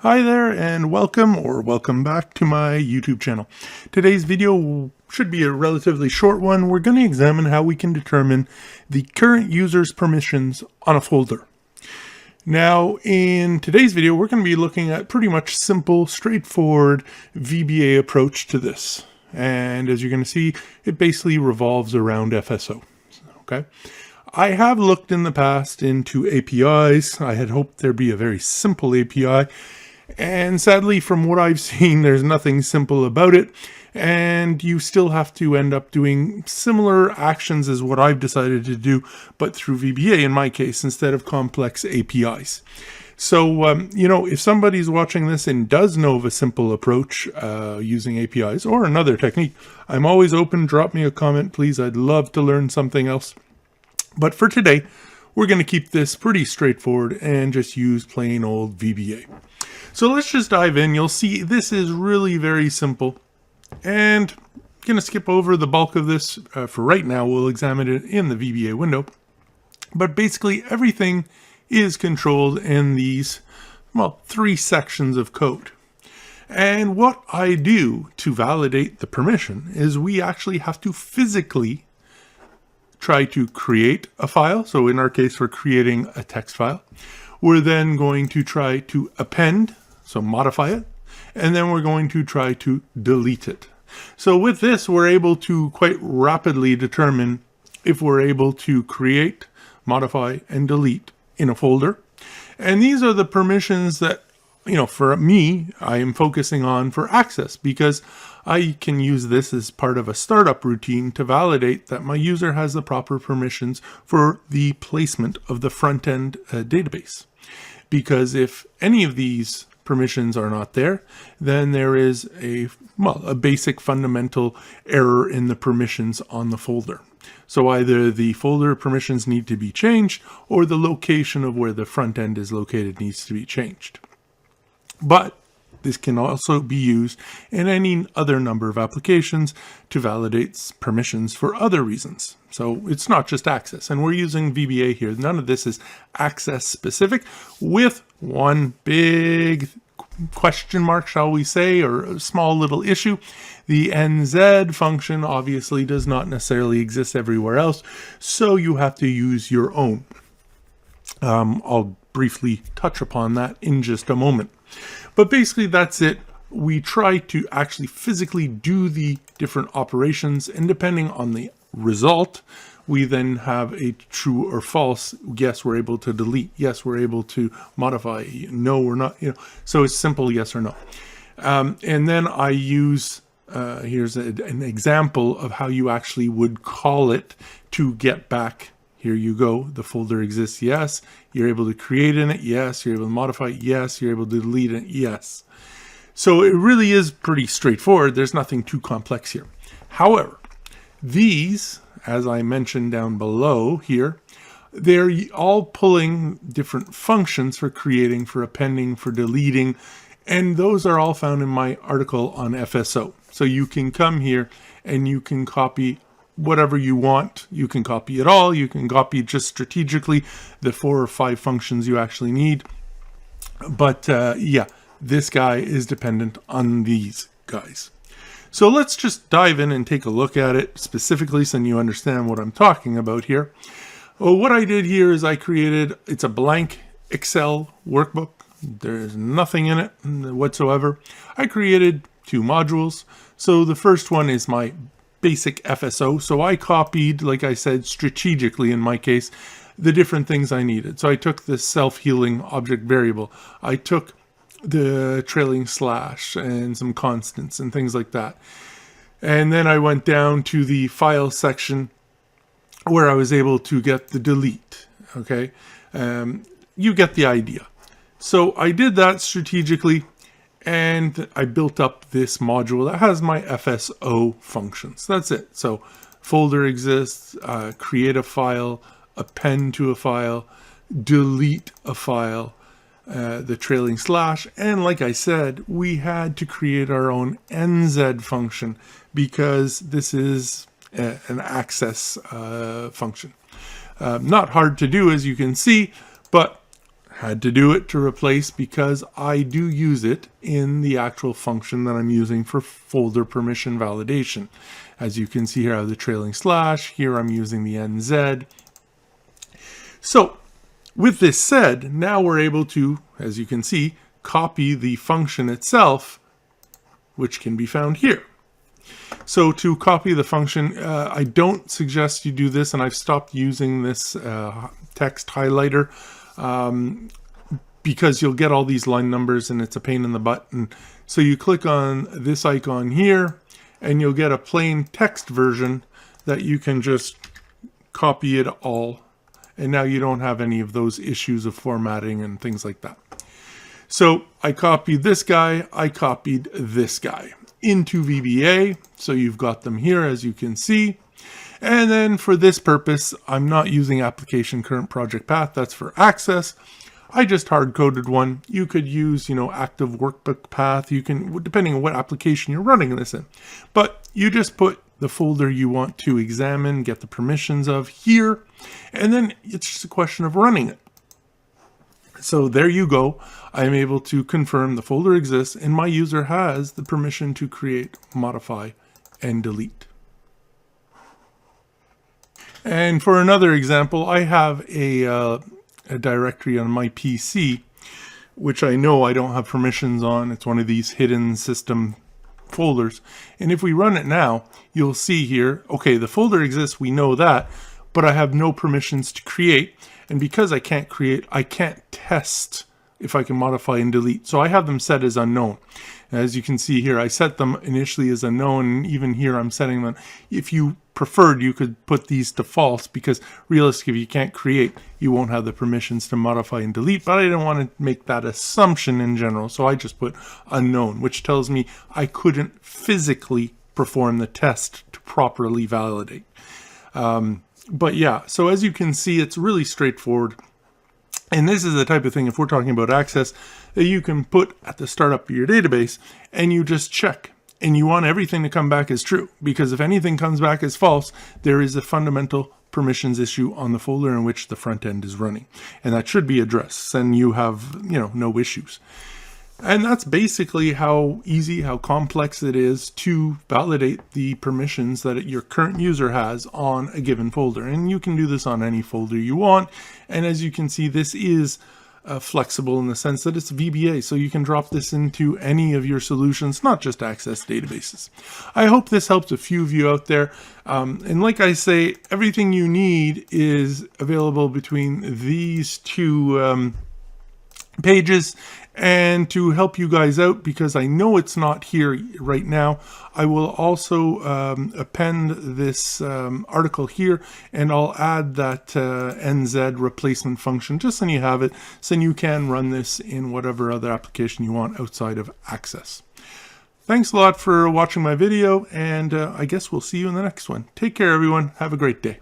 Hi there and welcome back to my YouTube channel. Today's video should be a relatively short one. We're going to examine how we can determine the current user's permissions on a folder. Now in today's video we're going to be looking at pretty much simple, straightforward VBA approach to this. And as you're going to see, it basically revolves around FSO. Okay. I have looked in the past into APIs. I had hoped there'd be a very simple API. And sadly, from what I've seen, there's nothing simple about it. And you still have to end up doing similar actions as what I've decided to do, but through VBA in my case, instead of complex APIs. So, if somebody's watching this and does know of a simple approach using APIs or another technique, I'm always open. Drop me a comment, please. I'd love to learn something else. But for today, we're going to keep this pretty straightforward and just use plain old VBA. So let's just dive in. You'll see this is really very simple. And I'm going to skip over the bulk of this for right now. We'll examine it in the VBA window. But basically everything is controlled in these, three sections of code. And what I do to validate the permission is we actually have to physically try to create a file. So in our case, we're creating a text file. We're then going to try to append, so modify it, and then we're going to try to delete it. So with this, we're able to quite rapidly determine if we're able to create, modify, and delete in a folder. And these are the permissions that, for me, I am focusing on for access, because I can use this as part of a startup routine to validate that my user has the proper permissions for the placement of the front-end database. Because if any of these permissions are not there, then there is a basic fundamental error in the permissions on the folder. So either the folder permissions need to be changed or the location of where the front end is located needs to be changed. But this can also be used in any other number of applications to validate permissions for other reasons. So it's not just access, and we're using VBA here. None of this is access specific, with one big question mark, shall we say, or a small little issue. The NZ function obviously does not necessarily exist everywhere else, so you have to use your own. I'll briefly touch upon that in just a moment. But basically that's it. We try to actually physically do the different operations, and depending on the result, we then have a true or false. Yes, we're able to delete. Yes, we're able to modify. No, we're not. So it's simple yes or no. And then I use, here's an example of how you actually would call it to get back. Here you go. The folder exists. Yes. You're able to create in it. Yes. You're able to modify it. Yes. You're able to delete it. Yes. So it really is pretty straightforward. There's nothing too complex here. However, these, as I mentioned down below here, they're all pulling different functions for creating, for appending, for deleting, and those are all found in my article on FSO. So you can come here and you can copy whatever you want. You can copy it all. You can copy just strategically the 4 or 5 functions you actually need. But this guy is dependent on these guys. So let's just dive in and take a look at it specifically so you understand what I'm talking about here. Well, what I did here is I created, it's a blank Excel workbook. There's nothing in it whatsoever. I created 2 modules. So the first one is my basic FSO. So I copied, like I said, strategically in my case, the different things I needed. So I took the self-healing object variable. I took the trailing slash and some constants and things like that. And then I went down to the file section where I was able to get the delete. Okay. You get the idea. So I did that strategically, and I built up this module that has my FSO functions. That's it. So folder exists, create a file, append to a file, delete a file, the trailing slash, and like I said, we had to create our own NZ function because this is an access function. Not hard to do, as you can see, but Had to do it to replace because I do use it in the actual function that I'm using for folder permission validation. As you can see here, I have the trailing slash. Here I'm using the NZ. So with this said, now we're able to, as you can see, copy the function itself, which can be found here. So to copy the function, I don't suggest you do this, and I've stopped using this text highlighter because you'll get all these line numbers and it's a pain in the butt. And so you click on this icon here and you'll get a plain text version that you can just copy it all. And now you don't have any of those issues of formatting and things like that. So I copied this guy, I copied this guy into VBA. So you've got them here, as you can see. And then for this purpose, I'm not using application current project path. That's for access. I just hard-coded one. You could use, active workbook path. You can, depending on what application you're running this in. But you just put the folder you want to examine, get the permissions of here, and then it's just a question of running it. So there you go. I'm able to confirm the folder exists and my user has the permission to create, modify, and delete. And for another example, I have a directory on my PC, which I know I don't have permissions on. It's one of these hidden system folders. And if we run it now, you'll see here, okay, the folder exists, we know that, but I have no permissions to create. And because I can't create, I can't test if I can modify and delete. So I have them set as unknown. As you can see here, I set them initially as unknown, and even here I'm setting them. If you preferred, you could put these to false, because realistically, if you can't create, you won't have the permissions to modify and delete. But I didn't want to make that assumption in general, so I just put unknown, which tells me I couldn't physically perform the test to properly validate. But yeah, so as you can see, it's really straightforward. And this is the type of thing, if we're talking about access, that you can put at the startup of your database and you just check. And you want everything to come back as true, because if anything comes back as false, there is a fundamental permissions issue on the folder in which the front end is running. And that should be addressed, and you have, no issues. And that's basically how easy, how complex it is to validate the permissions that your current user has on a given folder. And you can do this on any folder you want. And as you can see, this is flexible in the sense that it's VBA, so you can drop this into any of your solutions, not just Access databases. I hope this helps a few of you out there. And like I say, everything you need is available between these two pages. And to help you guys out, because I know it's not here right now, I will also append this article here, and I'll add that NZ replacement function just so you have it, so you can run this in whatever other application you want outside of Access. Thanks a lot for watching my video, and I guess we'll see you in the next one. Take care, everyone. Have a great day.